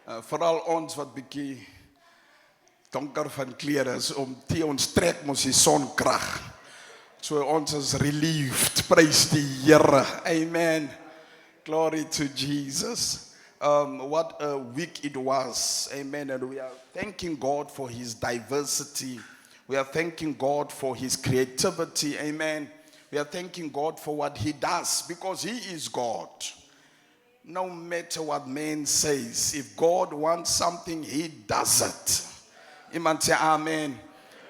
Vooral ons wat bietjie donker van kleur is, ons trek mos die sonkrag. So ons is relieved. Praise die Here. Amen. Glory to Jesus. What a week it was. Amen. And we are thanking God for his diversity. We are thanking God for his creativity. Amen. We are thanking God for what he does because he is God. No matter what man says, if God wants something, he does it. Iemand sê amen.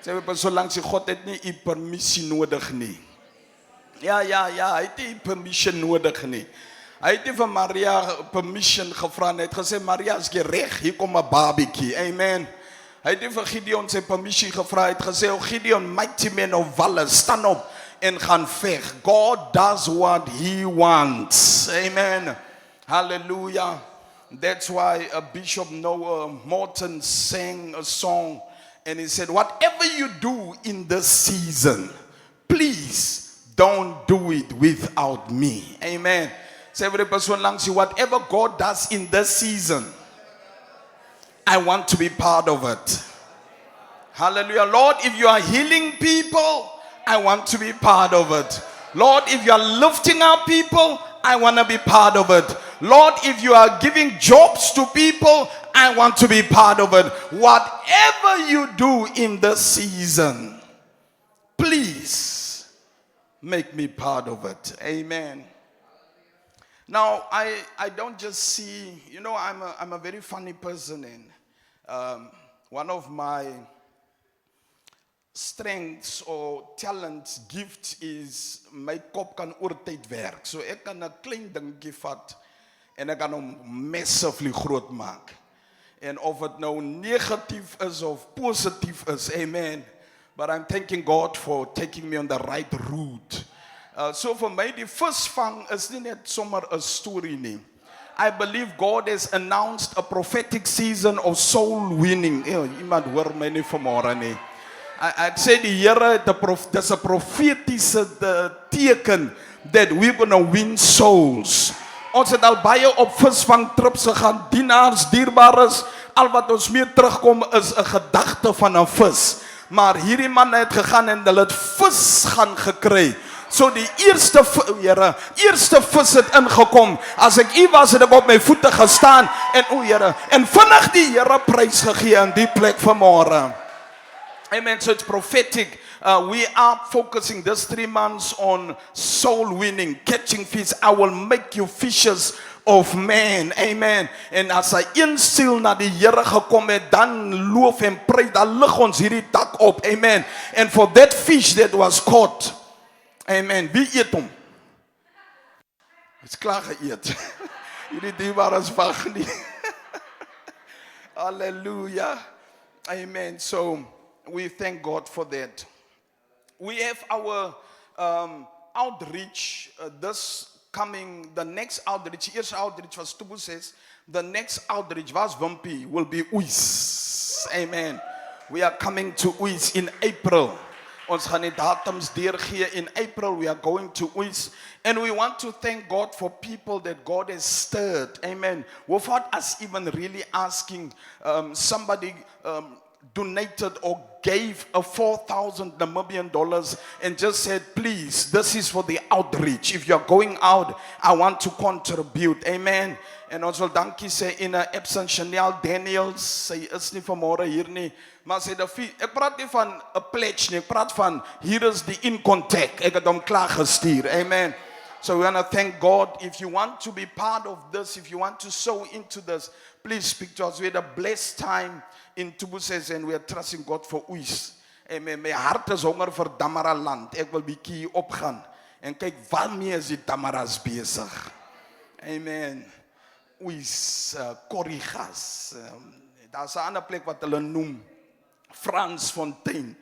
Sê we solank sy God het nie u permissie nodig nie. Ja, hy het nie permission nodig nie. Hy het nie vir Maria permission gevra en het gesê Maria is reg, hier kom 'n babietjie. Amen. Hy het nie vir Gideon sy permissie gevra, hy het gesê o Gideon, mighty man of valor, staan op en gaan veg. God does what he wants. Amen. Hallelujah. That's why Bishop Noah Morton sang a song and he said, whatever you do in this season, please don't do it without me. Amen. So every person langs you, whatever God does in this season, I want to be part of it. Hallelujah. Lord, if you are healing people, I want to be part of it. Lord, if you are lifting up people, I want to be part of it. Lord, if you are giving jobs to people, I want to be part of it. Whatever you do in this season, please make me part of it. Amen. Now, I don't just see, I'm a very funny person, and one of my strengths or talents, gift is my kop kan oortyd werk. So ek kan 'n klein dingetjie vat en ek kan hom massively groot maak. En of het nou negatief is of positief is, amen. But I'm thanking God for taking me on the right route. So for my, die visvang is nie net sommer 'n storie nie. I believe God has announced a prophetic season of soul winning. Iemand hoor my nie vanmôre nie. Ek sê die Here, dis 'n profetiese teken that we're going to win souls. Ons het al baie op visvang trips gegaan, dienaars, dierbares, al wat ons mee terugkom is 'n gedagte van 'n vis. Maar hierdie man het gegaan en hulle het vis gaan gekry. So die eerste vis het ingekom. As ek was het ek op my voete gestaan en Here, en vinnig die Here prys gegee in die plek vanmôre. Amen. So it's prophetic. We are focusing this 3 months on soul winning, catching fish. I will make you fishers of men. Amen. En as hy eensiel na die Here gekom het, dan loof en prys, dan lig ons hierdie dak op. Amen. And for that fish that was caught, amen. Wie eet hom? Dit's klaar geëet. Hierdie dierbares wag nie. Hallelujah. Amen. So we thank God for that. We have our outreach the next outreach. Eerste outreach was Tubu says, the next outreach was Wimpy will be Uys. Amen. We are coming to Uys in April. Ons gaan die datums deurgee in April. We are going to Uys. And we want to thank God for people that God has stirred. Amen. Without us even really asking, somebody donated or gave a 4,000 Namibian dollars and just said, please, this is for the outreach. If you're going out, I want to contribute. Amen. En ons wil dankie sê in 'n absent Chanel Daniels. Sy is nie vanmôre hier nie, maar sy ek praat nie van 'n pledge nie, ek praat van hier is die in contact. Ek het hom klaar gestuur. Amen. So we want to thank God. If you want to be part of this, if you want to sow into this, please speak to us. We had a blessed time in Tubuses and we are trusting God for Uys. Amen. My hart is honger vir Damara land. Ek wil bietjie opgaan en kyk waarmee is die Damaras besig. Amen. Uys, Corrigas. Daar's 'n ander plek wat hulle noem Fransfontein.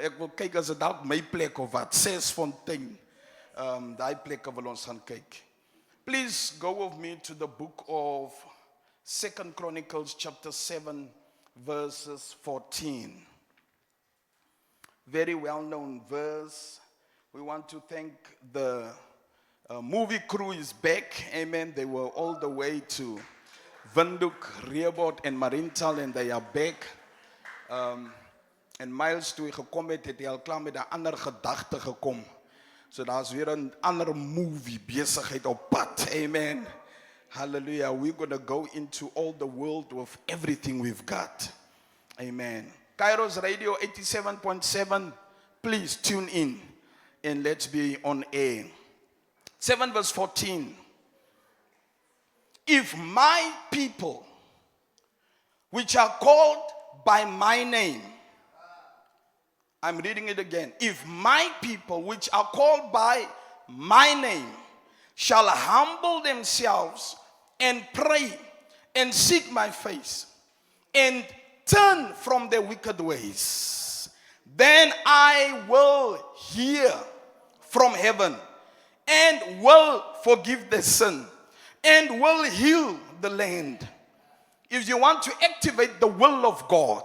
Ek wil kyk as dit dalk my plek of wat, Sesfontein. Daai plekke wil ons gaan kyk. Please go with me to the book of 2 Chronicles chapter 7 verses 14. Very well-known verse. We want to thank the movie crew is back. Amen. They were all the way to Windhoek, Rehoboth en Mariental en they are back. En Miles toe hy gekom het hy al klaar met 'n ander gedagte gekom. So daar's weer 'n ander movie besigheid op pad. Amen. Hallelujah. We're going to go into all the world with everything we've got. Amen. Kairos Radio 87.7. Please tune in and let's be on air. 7 verse 14. If my people, which are called by my name, I'm reading it again. If my people, which are called by my name, shall humble themselves and pray and seek my face and turn from their wicked ways, then I will hear from heaven and will forgive their sin and will heal the land. If you want to activate the will of God,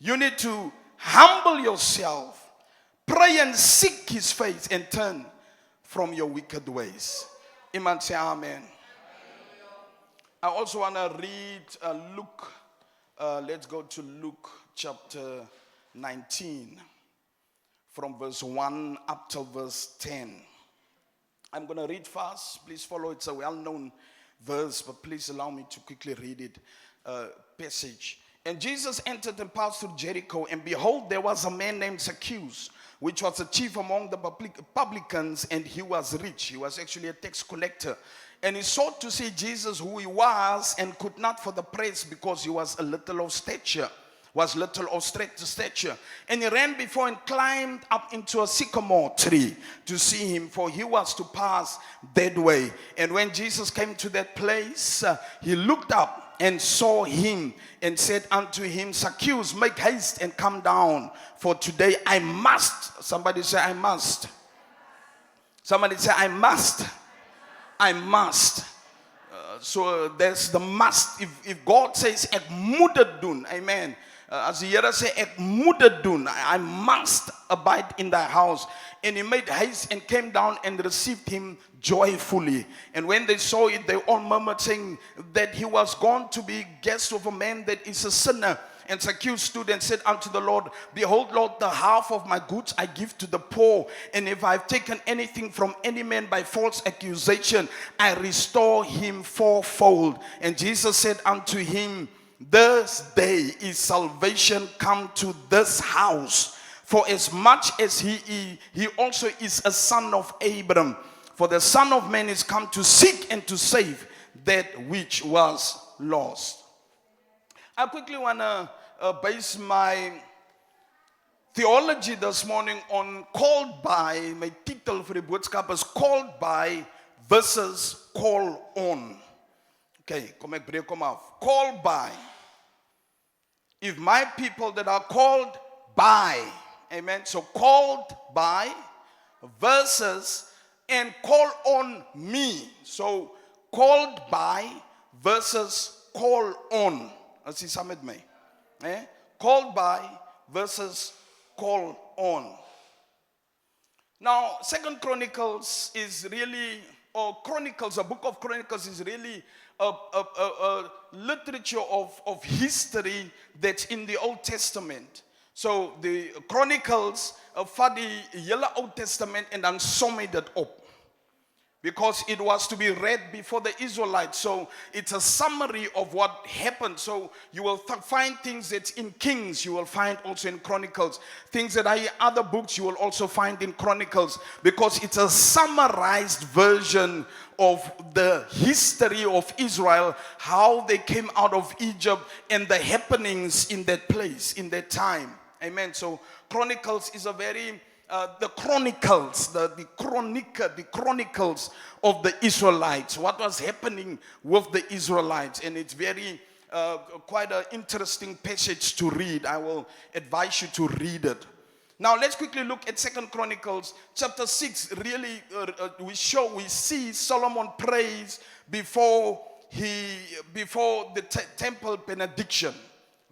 you need to humble yourself, pray and seek his face, and turn from your wicked ways. Iman say amen. I also want to read Luke. Let's go to Luke chapter 19 from verse 1 up till verse 10. I'm going to read fast. Please follow. It's a well-known verse, but please allow me to quickly read it. Passage. And Jesus entered and passed through Jericho, and behold, there was a man named Zacchaeus, which was a chief among the publicans, and he was rich. He was actually a tax collector. And he sought to see Jesus, who he was, and could not for the press, because he was little of stature. And he ran before and climbed up into a sycamore tree to see him, for he was to pass that way. And when Jesus came to that place, he looked up and saw him and said unto him, Zacchaeus, make haste and come down, for today I must. Somebody say, I must. Somebody say, I must. I must. So there's the must. If God says, ek moet dit doen, amen. As die Here sê, ek moet dit doen, I must abide in thy house. And he made haste and came down and received him joyfully. And when they saw it, they all murmured, saying that he was gone to be guest of a man that is a sinner. And Zacchaeus stood and said unto the Lord, behold, Lord, the half of my goods I give to the poor. And if I have taken anything from any man by false accusation, I restore him fourfold. And Jesus said unto him, this day is salvation come to this house, for as much as he also is a son of Abraham. For the Son of Man is come to seek and to save that which was lost. I quickly want to base my theology this morning on called by. My title for the boodskap is called by versus call on. Okay, kom ek breek hom af. Called by. If my people that are called by, amen. So called by versus and call on me. So called by versus call on. As jy saam met my. Called by versus call on. Now, Second Chronicles is really, or Chronicles, a book of Chronicles is really a literature of history that's in the Old Testament. So the Chronicles vat die hele Oud Testament en dan som hy dit op. Because it was to be read before the Israelites. So it's a summary of what happened. So you will find things that's in Kings, you will find also in Chronicles. Things that are in other books, you will also find in Chronicles. Because it's a summarized version of the history of Israel, how they came out of Egypt and the happenings in that place, in that time. Amen. So Chronicles is a very the chronicles, the chronicles of the Israelites, what was happening with the Israelites. And it's very quite an interesting passage to read. I will advise you to read it. Now let's quickly look at 2 Chronicles chapter 6. Really we see Solomon prays before the temple benediction.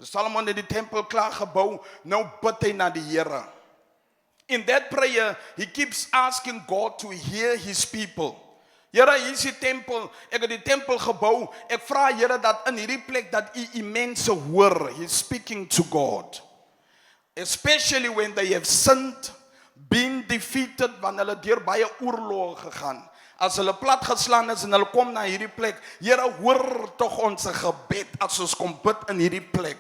Solomon het die tempel klaar gebou, nou bid hy na die Here. In that prayer, he keeps asking God to hear his people. Here, hier is die tempel, ek het die tempel gebou, ek vra Here dat in hierdie plek dat u mense hoor. He's speaking to God. Especially when they have sinned, been defeated, wanneer hulle deur baie oorloë gegaan. As hulle plat geslaan is en hulle kom na hierdie plek, Here, hoor tog ons gebed as ons kom bid in hierdie plek.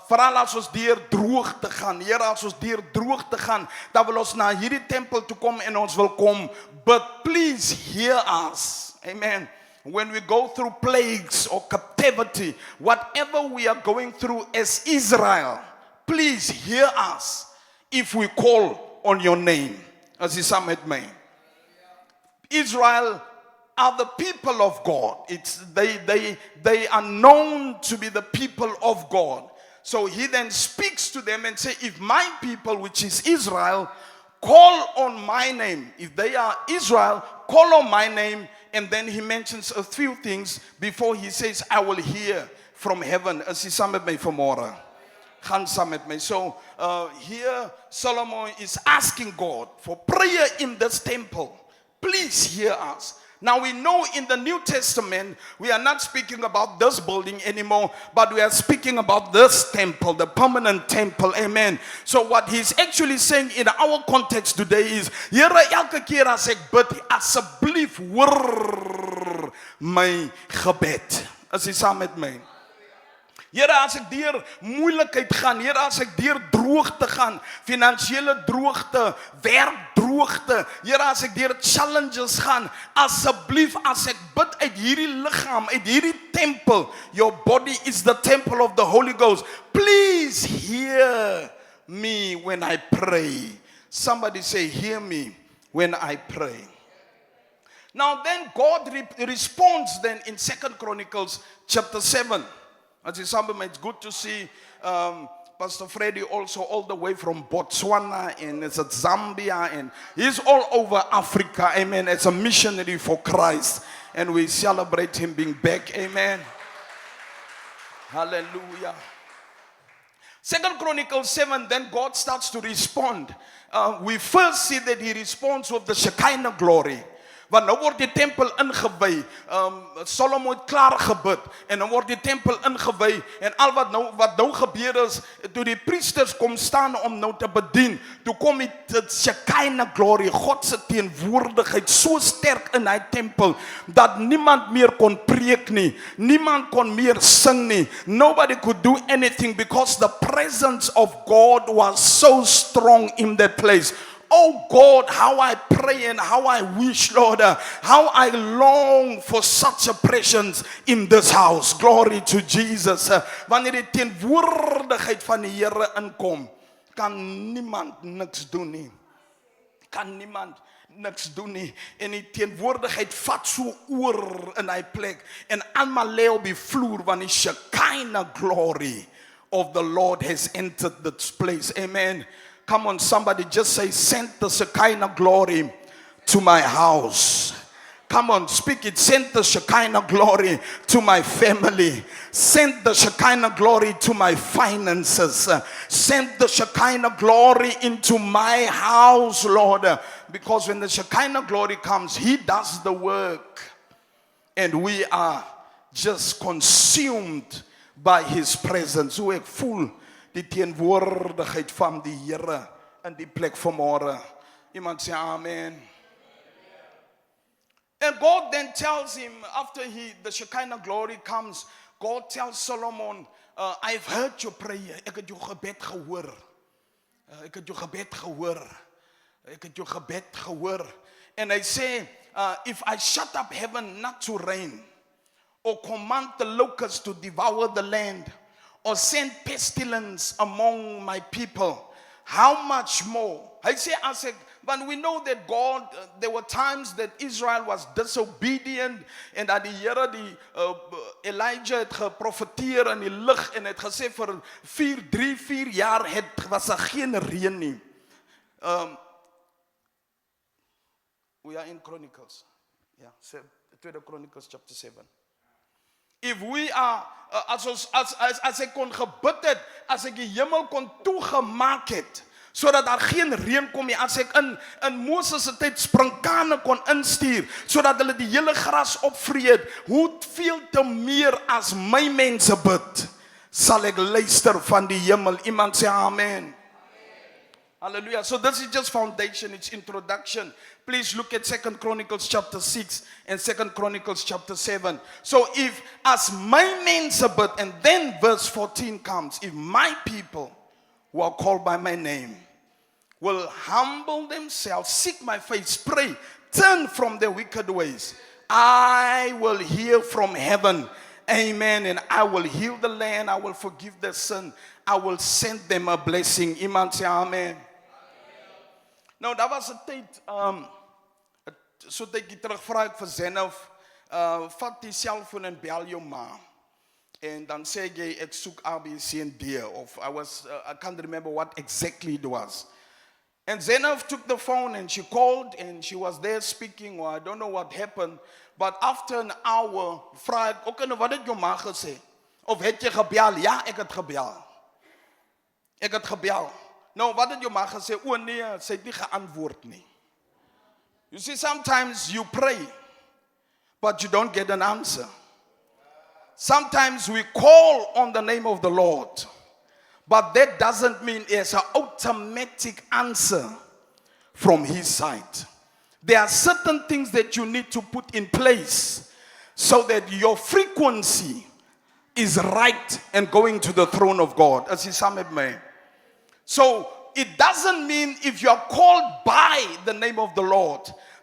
Veral as ons deur droogte gaan, Here, as ons deur droogte gaan, dan wil ons na hierdie tempel toe kom en ons wil kom, but please hear us. Amen. When we go through plagues or captivity, whatever we are going through as Israel, please hear us if we call on your name. As he said met my. Israel are the people of God. They are known to be the people of God. So he then speaks to them and say, if my people, which is Israel, call on my name, if they are Israel, call on my name, and then he mentions a few things before he says, I will hear from heaven. As he said met my vanmôre. Gaan saam met my. So here Solomon is asking God for prayer in this temple. Please hear us. Now we know in the New Testament, we are not speaking about this building anymore, but we are speaking about this temple, the permanent temple. Amen. So what he's actually saying in our context today is, Here, elke keer as ek bid, asseblief hoor my gebed. As jy saam met my. Here, as ek deur moeilikheid gaan, Here, as ek deur droogte gaan, finansiële droogte, werkdroogte, Here, as ek deur challenges gaan, asseblief as ek bid uit hierdie liggaam, uit hierdie tempel, your body is the temple of the Holy Ghost. Please hear me when I pray. Somebody say, hear me when I pray. Now then God responds then in 2 Chronicles chapter 7. It's good to see Pastor Freddy also all the way from Botswana and it's at Zambia and he's all over Africa. Amen. As a missionary for Christ. And we celebrate him being back. Amen. Hallelujah. 2 Chronicles 7, then God starts to respond. We first see that he responds with the Shekinah glory. Want nou word die tempel ingewy. Solomon het klaar gebid en nou word die tempel ingewy en al wat nou gebeur is, toe die priesters kom staan om nou te bedien, toe kom die Shekinah glory, God se teenwoordigheid so sterk in hy tempel dat niemand meer kon preek nie, niemand kon meer sing nie. Nobody could do anything because the presence of God was so strong in that place. Oh God, how I pray and how I wish, Lord, how I long for such a presence in this house. Glory to Jesus. Wanneer die teenwoordigheid van die Here inkom, kan niemand niks doen nie. Kan niemand niks doen nie. En die teenwoordigheid vat so oor in hy plek en almal lê op die vloer want die Shekinah glory of the Lord has entered this place. Amen. Come on, somebody just say, send the Shekinah glory to my house. Come on, speak it. Send the Shekinah glory to my family. Send the Shekinah glory to my finances. Send the Shekinah glory into my house, Lord. Because when the Shekinah glory comes, he does the work. And we are just consumed by his presence. Hoe ek voel die teenwoordigheid van die Here in die plek vanmôre. Iemand sê amen. And God then tells him, after the Shekinah glory comes, God tells Solomon, I've heard your prayer. Ek het jou gebed gehoor. Ek het jou gebed gehoor. Ek het jou gebed gehoor. And I say, if I shut up heaven not to rain, or command the locusts to devour the land, or send pestilence among my people, how much more? I say, but we know that God, there were times that Israel was disobedient and dat die Here die Elijah het geprofeteer in die lig en het gesê vir 4 jaar was geen reën nie. We are in Chronicles. Yeah, 2 Chronicles chapter 7. If we are, as ek kon gebid het, as ek die hemel kon toegemaak het, sodat daar geen reën kom nie. As ek in Moses se tyd sprinkane kon instuur sodat hulle die hele gras opvreet, hoeveel te meer as my mense bid, sal ek luister van die hemel. Iemand sê amen. Hallelujah. So this is just foundation, it's introduction. Please look at 2 Chronicles chapter 6 and 2 Chronicles chapter 7. So if as my mense bid, and then verse 14 comes, if my people who are called by my name will humble themselves, seek my face, pray, turn from their wicked ways, I will hear from heaven, amen, and I will heal the land, I will forgive their sin, I will send them a blessing. Iemand sê amen. Nou, daar was 'n tyd, so tydjie terug vra ek vir Zenof, vat die selfoon en bel jou ma. En dan sê jy, ek soek A, B, C en D, of I can't remember what exactly it was. And Zenof took the phone and she called and she was there speaking, or I don't know what happened, but after an hour, vra ek, okay, nou wat het jou ma gesê? Of het jy gebel? Ja, ek het gebel. Ek het gebel. Nou, wat het jou ma gesê? O nee, sy het nie geantwoord nie. You see, sometimes you pray, but you don't get an answer. Sometimes we call on the name of the Lord, but that doesn't mean it's an automatic answer from His side. There are certain things that you need to put in place so that your frequency is right and going to the throne of God. As He summed me. So it doesn't mean if you are called by the name of the Lord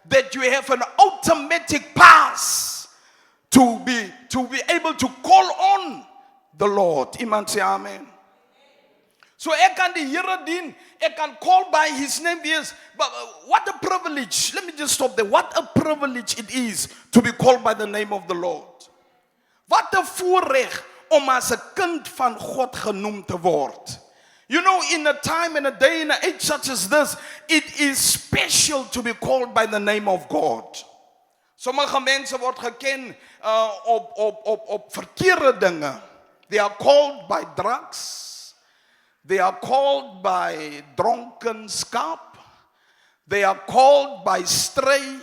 that you have an automatic pass to be able to call on the Lord. Iemand sê amen. So ek kan die Here dien, ek kan call by His name, yes, but what a privilege. Let me just stop there. What a privilege it is to be called by the name of the Lord. Wat 'n voorreg om as 'n kind van God genoem te word. You know, in a time, in a day, in an age such as this, it is special to be called by the name of God. Sommige mense word geken op verkeerde dinge. They are called by drugs. They are called by dronkenskap. They are called by stray.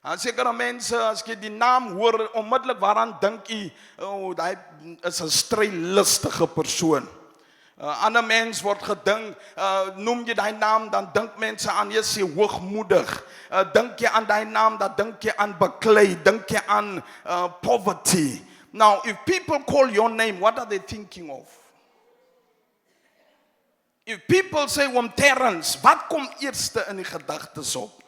En sekere mense, as jy die naam hoor, onmiddellik waaraan dink jy, oh, hy is 'n strylustige persoon. Ander mens word gedink, noem jy daai naam, dan dink mense aan jy sê hoogmoedig. Dink jy aan daai naam, dan dink jy aan beklei, dink jy aan poverty. Now, if people call your name, what are they thinking of? If people say Terrence, wat kom eerste in die gedagtes op?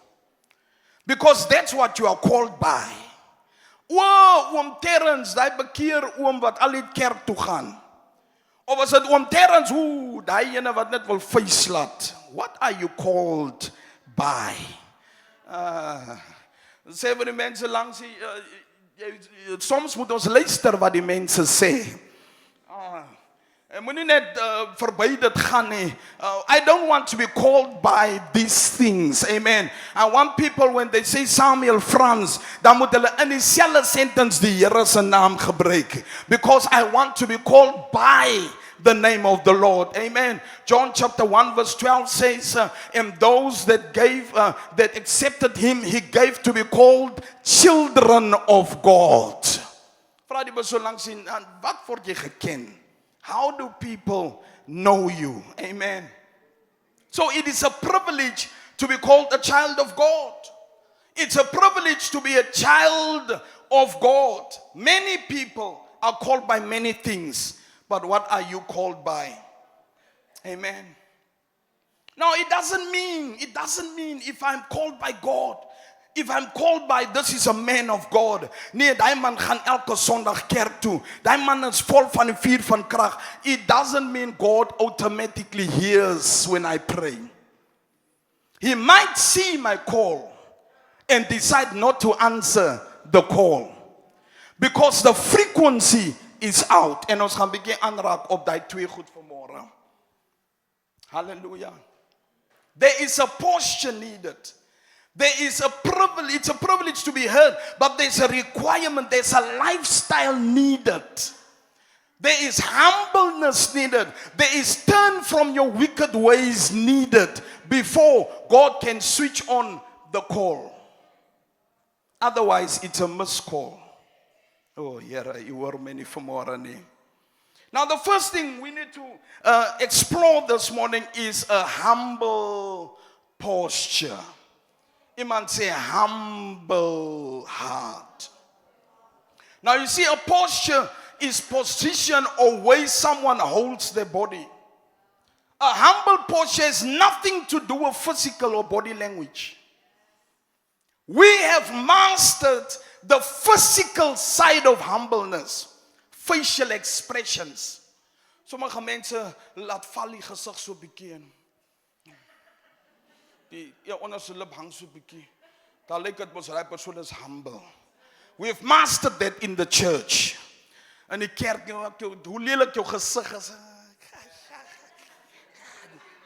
Because that's what you are called by. O, Terrence, daai bekeer wat al die kerk toe gaan. Of was dit Terrence, daai ene wat net wil vuis laat. What are you called by? Sê vir die mense langs soms moet ons luister wat die mense sê. En moenie net verby dit gaan nie. I don't want to be called by these things. Amen. I want people when they say Samuel Frans, dan moet hulle in dieselfde sentence die Here se naam gebruik. Because I want to be called by the name of the Lord. Amen. John chapter 1 verse 12 says, and those that that accepted Him, He gave to be called children of God. Vra die persoon langs sien, wat word jy geken? How do people know you? Amen. So it is a privilege to be called a child of God. It's a privilege to be a child of God. Many people are called by many things, but what are you called by? Amen. Now it doesn't mean if I'm called by God, if I'm called by this is a man of God. Nee, daai man gaan elke Sondag kerk toe. Daai man is vol van die vuur van krag. It doesn't mean God automatically hears when I pray. He might see my call and decide not to answer the call. Because the frequency is out. En ons gaan bietjie aanraak op daai twee goed vanmôre. Hallelujah. There is a posture needed. There is a privilege, it's a privilege to be heard, but there's a requirement, there's a lifestyle needed. There is humbleness needed. There is turn from your wicked ways needed before God can switch on the call. Otherwise, it's a missed call. Oh, yeah, you were many for more. Now, the first thing we need to explore this morning is a humble posture. Iman say humble heart. Now, you see, a posture is position or way someone holds their body. A humble posture has nothing to do with physical or body language. We have mastered the physical side of humbleness, facial expressions. Sommige mense laat val die gesig so bietjie in. Die onderste lip hang so bietjie. Daar lyk dit mos daai persoon is humble. We have mastered that in the church. In die kerk, hoe lelik jou gesig is.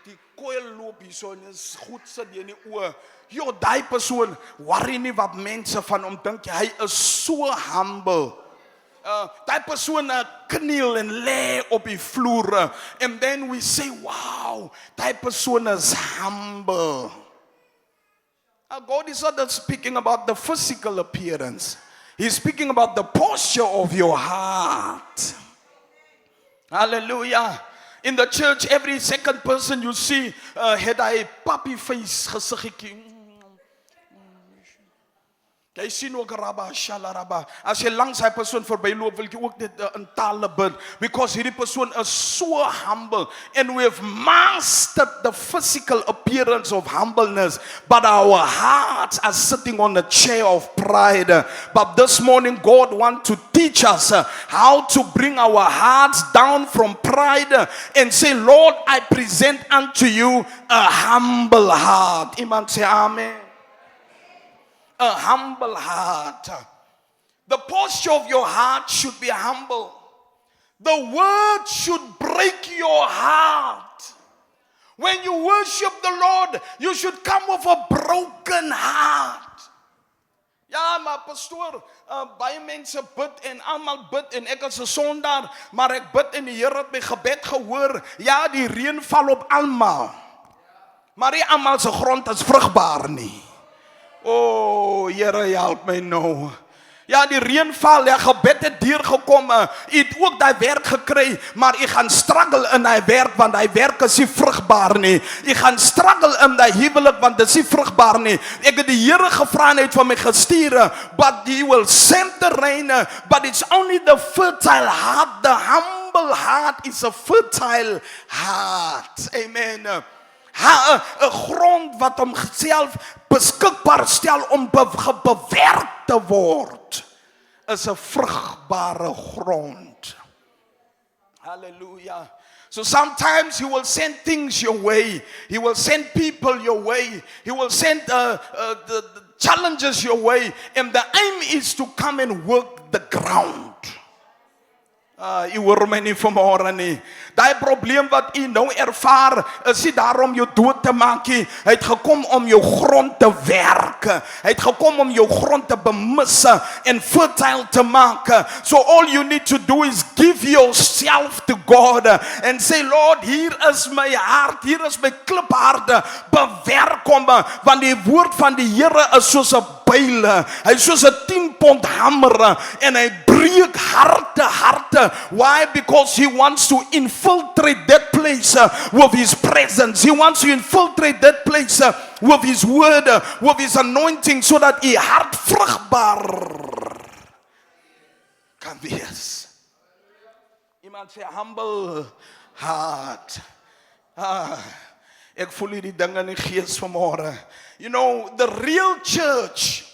Die koel loop hier so en is goed sit jy in die oë. Jo, daai persoon worry nie wat mense van hom dink. Hy is so humble. Daai persoon kniel en lê op die vloer. And then we say, wow, daai persoon is humble. God is not speaking about the physical appearance. He's speaking about the posture of your heart. Hallelujah. In the church, every second person you see had a puppy face gesiggetjie. Jy sien ook rabba, shalarabba. As jy langs hy persoon verbyloop, wil jy ook dit in tale bid. Because hierdie persoon is so humble. And we have mastered the physical appearance of humbleness. But our hearts are sitting on a chair of pride. But this morning, God wants to teach us how to bring our hearts down from pride and say, Lord, I present unto you a humble heart. Iman say amen. A humble heart. The posture of your heart should be humble. The word should break your heart. When you worship the Lord, you should come with a broken heart. Ja, maar pastoor, baie mense bid en almal bid en ek is 'n sondaar, maar ek bid en die Here het my gebed gehoor. Ja, die reën val op almal. Maar nie almal se grond is vrugbaar nie. Oh, Here, help my nou. Ja, die reën val, ja, gebed het deurgekom. U het ook daai werk gekry, maar u gaan struggle in daai werk want daai werk is nie vrugbaar nie. U gaan struggle in daai huwelik want dit is nie vrugbaar nie. Ek het die Here gevra en hy het van my gestuur, but he will send the rain, but it's only the fertile heart. The humble heart is a fertile heart. Amen. 'n grond wat homself beskikbaar stel om bewerk te word, is 'n vrugbare grond. Hallelujah. So sometimes he will send things your way. He will send people your way. He will send the challenges your way. And the aim is to come and work the ground. U hoor my nie vanmôre nie. Daai probleem wat u nou ervaar, is nie daarom jou dood te maak nie. Hy het gekom om jou grond te werk. Hy het gekom om jou grond te bemis en fertile te maak. So all you need to do is give yourself to God and say, Lord, hier is my hart, hier is my klipharte, bewerk hom, want die woord van die Here is soos 'n byl. Hy is soos 'n 10-pond hamer en hy breek harte. Why? Because he wants to infiltrate that place with his presence. He wants to infiltrate that place with his word, with his anointing, so that die hart vrugbaar kan wees. Iemand sê humble heart. Ek voel hierdie dinge in die gees vanmôre. You know, the real church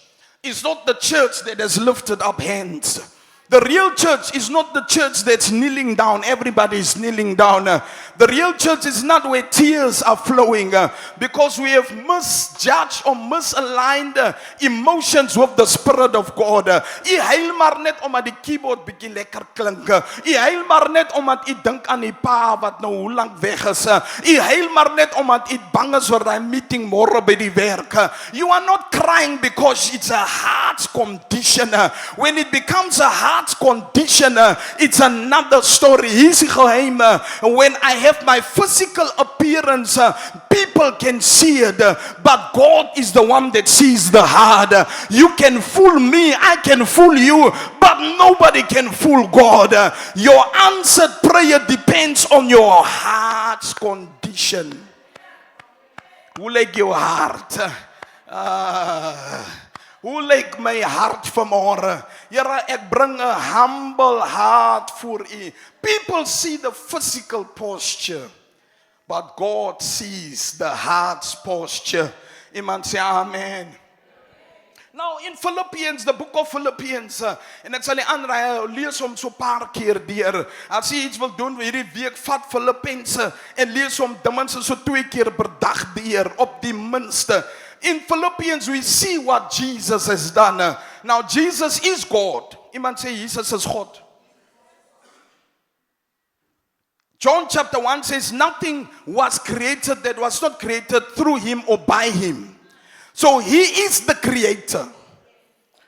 is not the church that has lifted up hands. The real church is not the church that's kneeling down. Everybody is kneeling down. The real church is not where tears are flowing because we have misjudged or misaligned emotions with the Spirit of God. U huil maar net omdat die keyboard bietjie lekker klink. U huil maar net omdat u dink aan die pa wat nou hoe lank weg is. U huil maar net omdat u bang is oor daai meeting môre by die werk. You are not crying because it's a heart condition. When it becomes a heart condition, it's another story. Hier's die geheim. When I have my physical appearance, people can see it, but God is the one that sees the heart. You can fool me, I can fool you, but nobody can fool God. Your answered prayer depends on your heart's condition. Hoe lyk jou hart? Hoe lyk my hart vanmôre? Here, ek bring 'n humble heart voor U. People see the physical posture, but God sees the heart's posture. Iemand sê amen. Now in Philippians, the book of Philippians, en ek sal die aanraai, lees hom so 'n paar keer deur. As jy iets wil doen hierdie week, vat Filippense en lees hom ten minste so 2 keer per dag deur, op die minste. In Philippians we see what Jesus has done. Now Jesus is God. Iemand sê Jesus is God. John chapter 1 says nothing was created that was not created through him or by him. So he is the creator.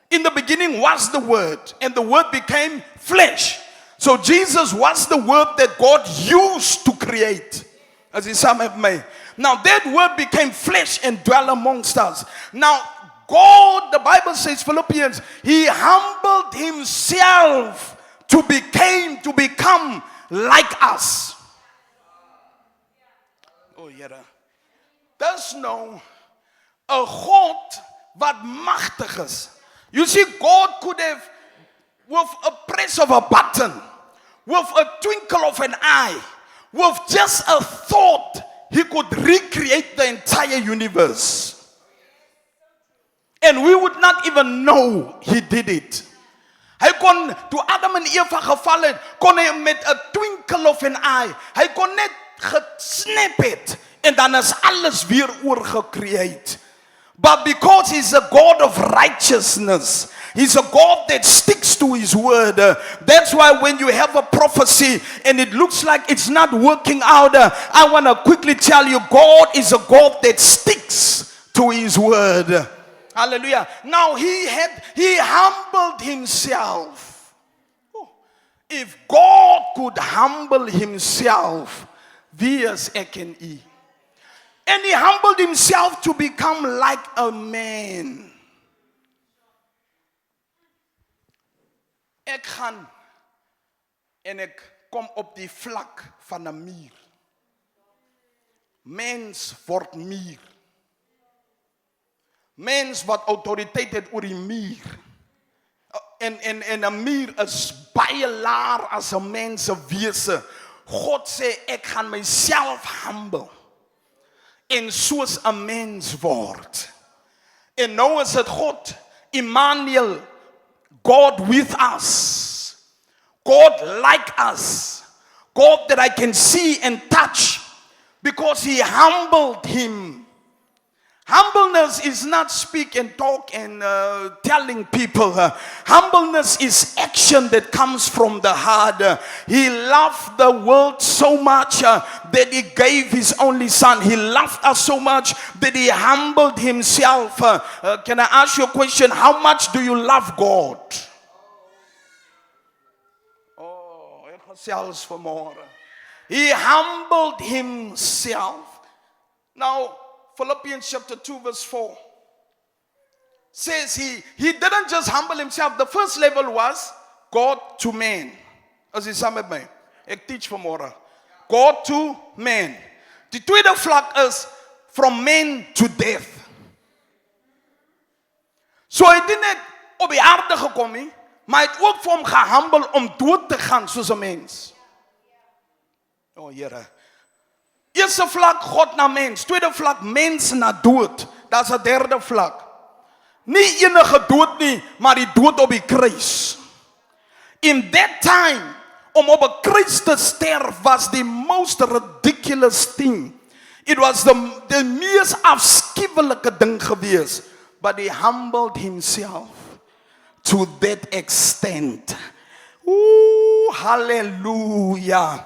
In the beginning was the word, and the word became flesh. So Jesus was the word that God used to create. As he some have made. Now that word became flesh and dwelt amongst us. Now God, the Bible says, Philippians, he humbled himself to become like us. Oh, Here. There's no a God wat magtig is. You see, God could have, with a press of a button, with a twinkle of an eye, with just a thought, he could recreate the entire universe. And we would not even know he did it. Hy kon, toe Adam en Eva geval het, kon hy met 'n twinkle of an eye, hy kon net gesnap het, en dan is alles weer oorgecreate. But because he's a God of righteousness, he's a God that sticks to his word. That's why when you have a prophecy and it looks like it's not working out, I want to quickly tell you, God is a God that sticks to his word. Hallelujah. Now he humbled himself. If God could humble himself, wie is ek en u? And he humbled himself to become like a man. Ek gaan en ek kom op die vlak van 'n muur. Mens word muur. Mens wat autoriteit het oor die muur. En 'n muur is baie laer as 'n mens se wese. God sê ek gaan myself humble. En soos 'n mens word. En nou is dit God, Emmanuel, God with us, God like us, God that I can see and touch, because he humbled him. Humbleness is not speak and talk and telling people. Humbleness is action that comes from the heart. He loved the world so much that he gave his only son. He loved us so much that he humbled himself. Can I ask you a question? How much do you love God? Oh, ek gesels vanmôre. He humbled himself. Now, Philippians chapter 2 verse 4 says he didn't just humble himself. The first level was God to man. As jy saam met my, ek teach vanmôre. God to man. Die tweede vlak is from man to death. So hy het nie net op die aarde gekom nie, maar hy het ook vir hom gehumble om dood te gaan soos 'n mens. Oh Here. Eerste vlak God na mens, tweede vlak mens na dood. Daar's 'n derde vlak. Nie enige dood nie, maar die dood op die kruis. In that time, om op 'n kruis te sterf was die most ridiculous thing. It was the mees afskuwelike ding gewees. But he humbled himself to that extent. Ooh, hallelujah.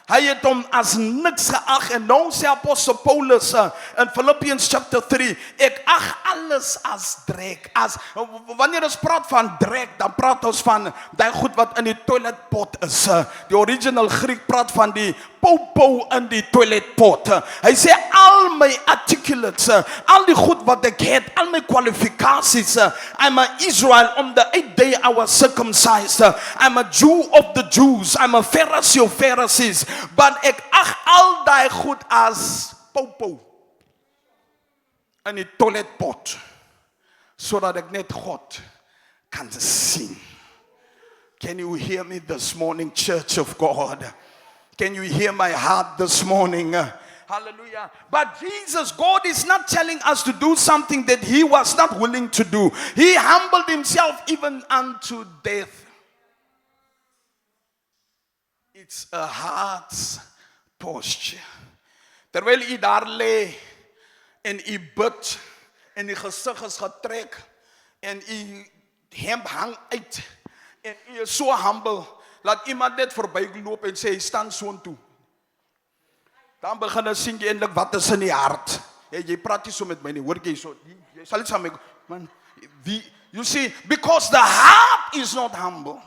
Hy het hom as niks geag en nou sê apostel Paulus in Philippians chapter 3, ek ag alles as drek. As wanneer ons praat van drek, dan praat ons van daai goed wat in die toiletpot is. Die original Griek praat van die pou in die toiletpot. Hy sê al my articulates, al die goed wat ek het, al my kwalifikasies. I'm a Israel, on the 8th day I was circumcised. I'm a Jew of the Jews. I'm a Pharisee of Pharisees. But ek ag al daai goed as pou in die toiletpot, sodat ek net God kan sien. Can you hear me this morning, Church of God? Can you hear my heart this morning? Hallelujah. But Jesus, God is not telling us to do something that he was not willing to do. He humbled himself even unto death. It's a heart's posture. Terwyl u daar lê en u bid en u gesig is getrek en u hemp hang uit en u is so humble, laat iemand net verbyloop en sê staan soontoe. Dan begin hy sien jy eintlik wat is in die hart. Jy praat nie so met my nie, hoor jy so. Jy sal dit saam met man. You see, because the heart is not humble.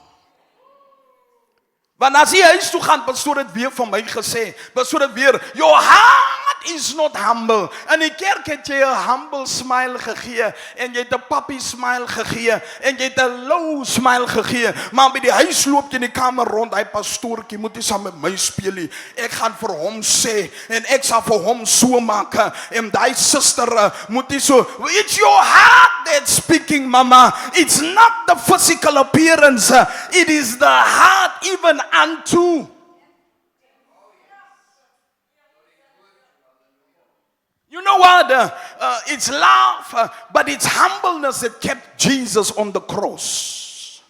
Want as jy huis toe gaan, pastoor het weer van my gesê, pastoor het weer, your heart is not humble. In die kerk het jy 'n humble smile gegee, en jy het 'n puppy smile gegee, en jy het 'n low smile gegee, maar by die huis loop jy in die kamer rond, hy pastoortjie moet nie saam met my speel nie, ek gaan vir hom sê, en ek sal vir hom so maak, en die suster moet nie so, it's your heart that's speaking, mama, it's not the physical appearance, it is the heart even unto. You know what? It's love, but it's humbleness that kept Jesus on the cross.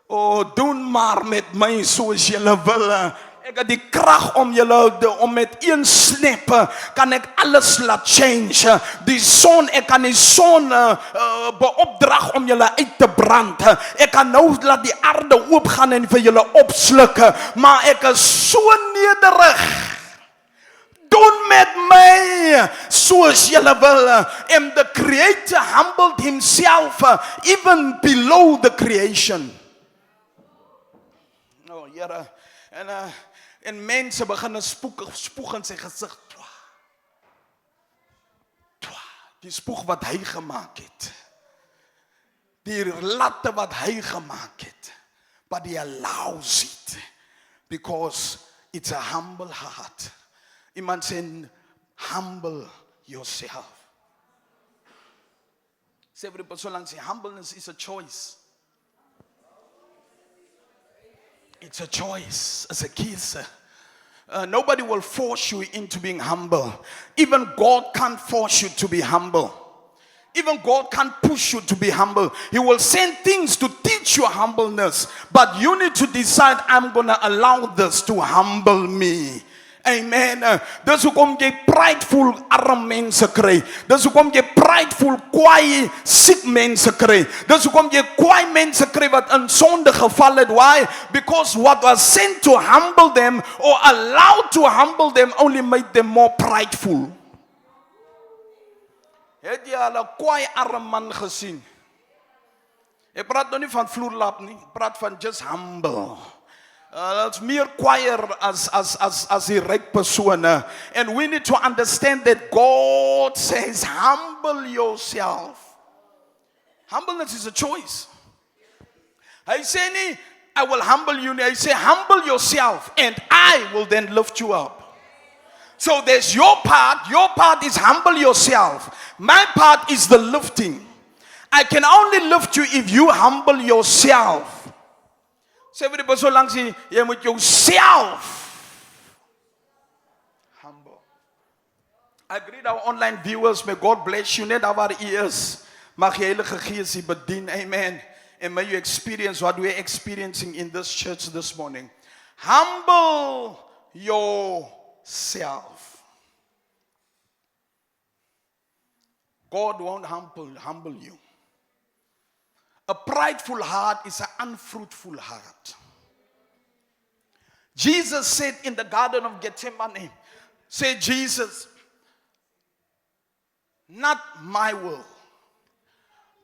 Oh, doen maar met my soos julle wil. Ek het die krag om julle, om met een snap kan ek alles laat change. Die son, ek kan die son beopdrag om julle uit te brand. Ek kan nou laat die aarde oopgaan en vir julle opsluk. Maar ek is so nederig. Doen met my soos julle wil. And the Creator humbled himself even below the creation. Oh, Here. En mense begin spoeg in sy gesig. Die spoeg wat hy gemaak het. Die latte wat hy gemaak het. But he allows it. Because it's a humble heart. Iemand sê, humble yourself. Sê vir die persoon langs, humbleness is a choice. It's a choice. It's a kiss. Nobody will force you into being humble. Even God can't force you to be humble. Even God can't push you to be humble. He will send things to teach you humbleness. But you need to decide, I'm going to allow this to humble me. Amen. Dis hoekom jy prideful arm mense kry. Dis hoekom jy prideful kwaai siek mense kry. Dis hoekom jy kwaai mense kry wat in sonde geval het. Why? Because what was sent to humble them or allowed to humble them only made them more prideful. Het jy al 'n kwaai arm man gesien? Ek praat nou nie van vloerlap nie. Ek praat van just humble. That's meer kwaaier as die ryk persone. And we need to understand that God says, humble yourself. Humbleness is a choice. Hy sê nie, I will humble you. Hy sê, humble yourself and I will then lift you up. So there's your part. Your part is humble yourself. My part is the lifting. I can only lift you if you humble yourself. Sê vir die persoon langs jy moet jouself humble. I greet our online viewers. May God bless you. Net daar waar u is, mag die Heilige Gees u bedien. Amen. And may you experience what we're experiencing in this church this morning. Humble yourself. God won't humble you. A prideful heart is an unfruitful heart. Jesus said in the Garden of Gethsemane, say, Jesus, not my will,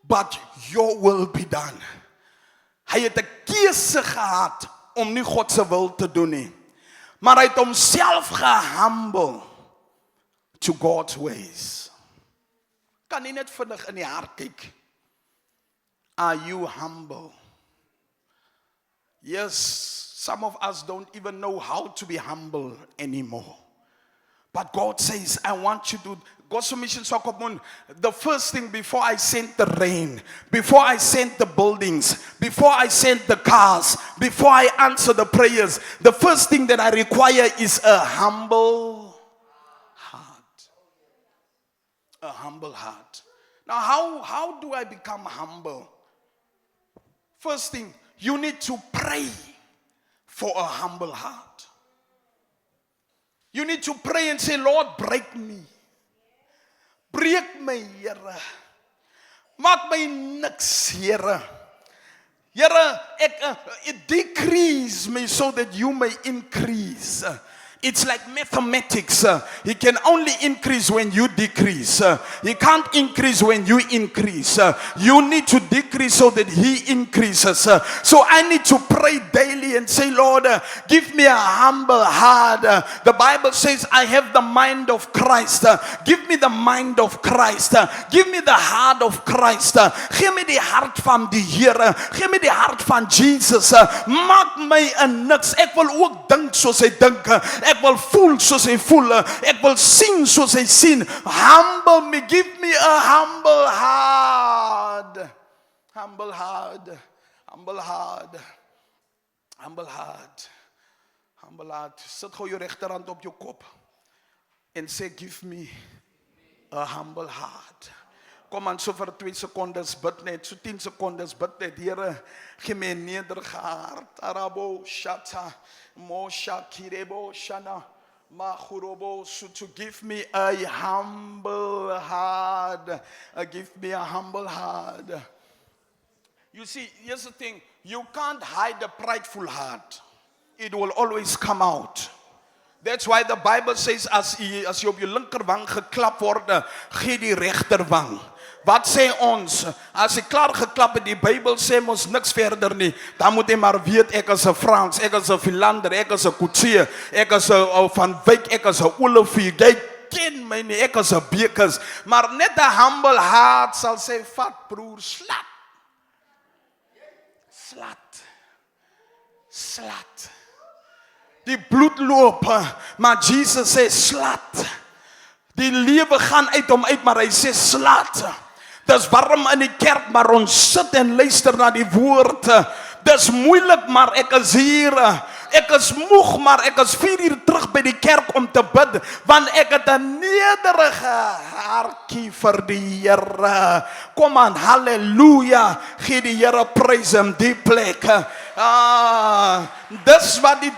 but your will be done. Hy het 'n keuse gehad om nie God se wil te doen nie. Maar hy het homself gehumble to God's ways. Kan jy net vinnig in die hart kyk? Are you humble? Yes, some of us don't even know how to be humble anymore. But God says, I want you to, God's mission, the first thing before I sent the rain, before I sent the buildings, before I sent the cars, before I answer the prayers, the first thing that I require is a humble heart. A humble heart. Now, how do I become humble? First thing, you need to pray for a humble heart. You need to pray and say, Lord, break me. Breek my, Here. Maak my niks, Here. Here, decrease me so that you may increase. It's like mathematics. He can only increase when you decrease. He can't increase when you increase. You need to decrease so that he increases. So I need to pray daily and say, Lord, give me a humble heart. The Bible says, I have the mind of Christ. Give me the mind of Christ. Give me the heart of Christ. Give me the hart van die Here. Give me the heart van Jesus. Maak my 'n niks. Ek wil ook dink soos hy dink. Ek wil voel soos hy voel. Ek wil sien soos hy sien. Humble me. Give me a humble heart. Humble heart. Humble heart. Humble heart. Humble heart. Sit gou jou regterhand op jou kop. En sê, give me a humble heart. Kom aan, so vir 2 sekondes bid net. So 10 sekondes bid net. Here, gee my 'n nederige hart. Arabo shata. Mosha kirebo shana mahurobo, so to give me a humble heart. Give me a humble heart. You see, here's the thing. You can't hide a prideful heart. It will always come out. That's why the Bible says, as jy op jou linkerwang geklap word, gee die regterwang. Wat sê ons? As jy klaar geklap het, die Bybel sê ons niks verder nie. Dan moet jy maar weet, ek is 'n Frans, ek is 'n Philander, ek is 'n Kutsie, ek is 'n Van Wyk, ek is 'n Olofie. Jy ken my nie, ek is 'n Bekes. Maar net 'n humble heart sal sê, vat broer, slat. Slat. Slat. Die bloed loop, maar Jesus sê slat. Die lewe gaan uit hom uit, maar hy sê slat. Dis warm in die kerk, maar ons sit en luister na die woord. Dis moeilik, maar ek is hier. Ek is moeg, maar ek is 4 uur terug by die kerk om te bid, want ek het 'n nederige hartjie vir die Here. Kom aan, halleluja. Gee die Here prys in die plek. Dis wat die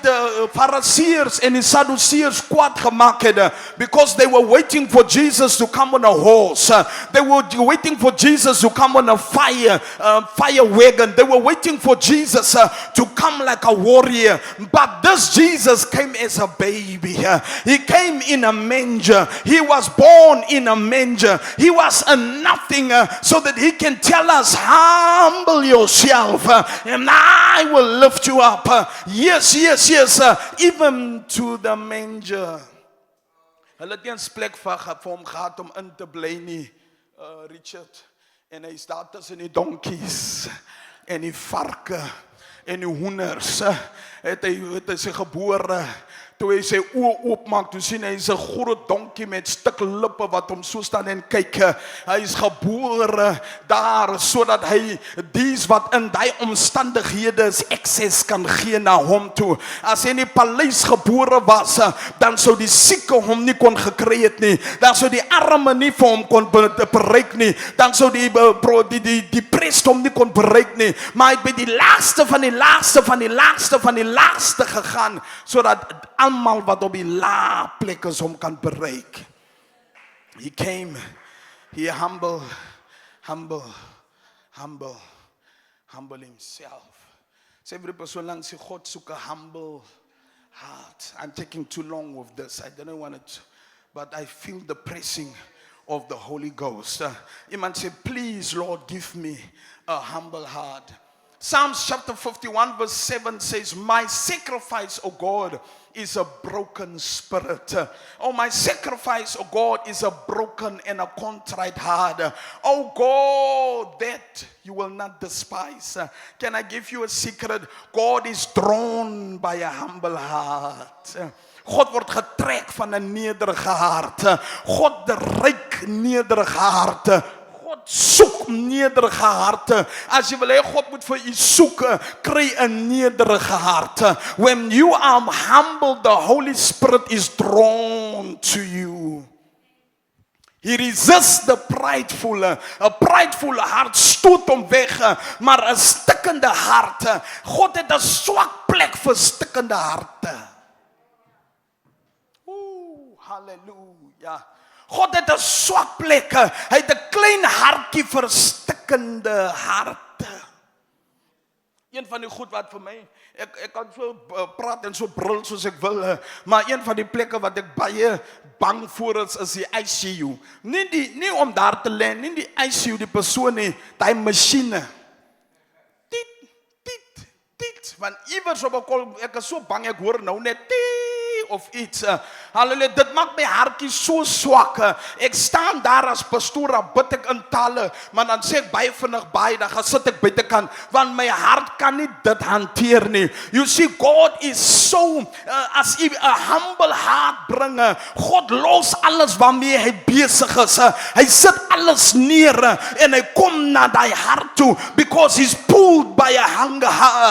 Fariseërs en die Sadduseërs kwaad gemaak het, because they were waiting for Jesus to come on a horse. They were waiting for Jesus to come on a fire wagon. They were waiting for Jesus to come like a warrior. But this Jesus came as a baby. He came in a manger. He was born in a manger. He was a nothing, so that he can tell us, humble yourself, and I will lift you up. Yes, even to the manger. Hulle het nie 'n plek vir hom gehad om in te bly nie, Richard. En hy staan tussen die donkies en die varke en die hoenders. Het hy sy gebore. Toe hy sy oë oopmaak, toe sien hy 'n groot donkie met stuk lippe wat hom so staan en kyk. Hy is gebore daar sodat hy dies wat in daai omstandighede is access kan gee na hom toe. As hy in die paleis gebore was, dan sou die sieke hom nie kon gekry het nie. Dan sou die arme nie vir hom kon bereik nie. Dan sou die prest hom nie kon bereik nie. Maar hy by die laaste van die laagste gegaan sodat almal wat op die lae plek is hom kan bereik. He came, he humble himself. Sê vir die persoon langs die God soek 'n humble heart. I'm taking too long with this. I didn't want it, but I feel the pressing of the Holy Ghost. Iemand sê, please Lord, give me a humble heart. Psalms chapter 51 verse 7 says, my sacrifice, O God, is a broken spirit. Oh, my sacrifice, O God, is a broken and a contrite heart. Oh God, that you will not despise. Can I give you a secret? God is drawn by a humble heart. God word getrek van 'n nederige hart. God ryk nederige harte. God soek nederige harte. As jy wil hê God moet vir u soek, kry 'n nederige hart. When you are humble, the Holy Spirit is drawn to you. He resists the prideful. 'n prideful hart stoot hom weg, maar 'n stikkende hart. God het 'n swak plek vir stikkende harte. Halleluja. God het 'n swak plek. Hy het 'n klein hartjie vir stikkende harte. Een van die goed wat vir my, ek kan so praat en so brul soos ek wil, maar een van die plekke wat ek baie bang voor is die ICU. Nie om daar te lê, nie die ICU die persoon nie, daai masjiene. Dit, want iewers op 'n kol, ek is so bang ek hoor nou net of iets. Halleluja, dit maak my hartjie so swak. Ek staan daar as pastoor, bid ek in tale, maar dan sê ek baie vinnig baie, dan gaan sit ek buitekant, want my hart kan nie dit hanteer nie. You see, God is so, as hy 'n humble heart bring, God los alles waarmee hy besig is. Hy sit alles neer en hy kom na daai hart toe, because he's pulled by a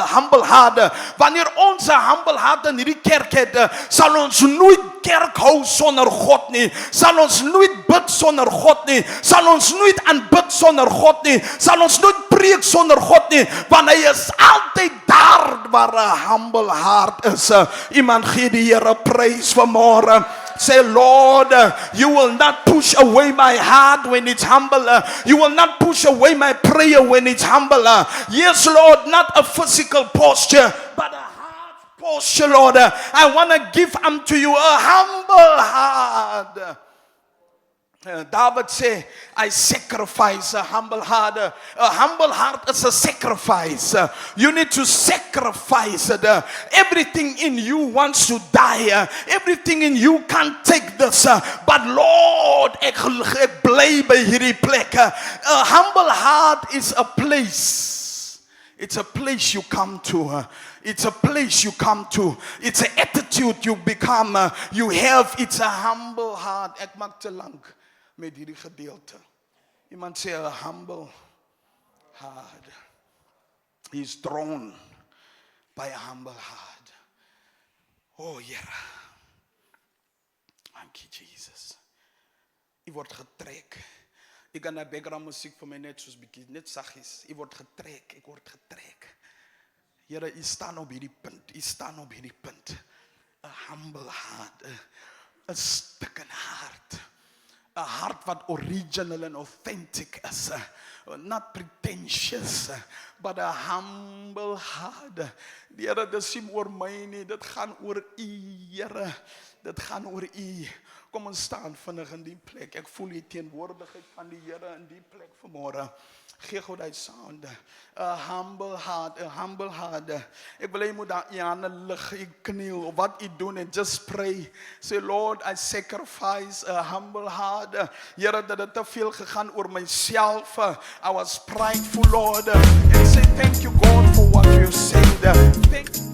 humble heart. Wanneer ons 'n humble heart in hierdie kerk het, sal ons nooit kerk hou sonder God nie, sal ons nooit bid sonder God nie, sal ons nooit aanbid sonder God nie, sal ons nooit preek sonder God nie, want hy is altyd daar waar 'n humble heart is. Iemand gee die Here prys vanmôre. Say, Lord, you will not push away my heart when it's humble. You will not push away my prayer when it's humble. Yes, Lord, not a physical posture, but a heart posture, Lord. I want to give unto you a humble heart. David said, I sacrifice a humble heart. A humble heart is a sacrifice. You need to sacrifice it. Everything in you wants to die. Everything in you can't take this. But Lord, ek bly by hierdie plek. A humble heart is a place. It's a place you come to. It's a place you come to. It's an attitude you become. You have. It's a humble heart. Ek maak te lank met hierdie gedeelte. Iemand sê 'n humble heart. He's drawn by a humble heart. Oh, Here. Thank you, Jesus. Jy word getrek. Ek gaan 'n background musiek vir my net soos bietjie, net saggies. Jy word getrek, ek word getrek. Here, u staan op hierdie punt. U staan op hierdie punt. 'n humble heart. 'n stikkende hart. 'n hart wat original and authentic is. Not pretentious, but a humble heart. Die Here, dis nie oor my nie, dit gaan oor u, Here. Dit gaan oor u. Kom ons staan vinnig in die plek. Ek voel die teenwoordigheid van die Here in die plek vanmôre. Gee God hy sound. A humble heart, a humble heart. Ek wil hê jy moet daar jy hande lig, jy kniel, of wat jy doen, and just pray. Say, Lord, I sacrifice a humble heart. Here, dat het te veel gegaan oor myself. I was prideful, Lord. And say, thank you, God, for what you said. Thank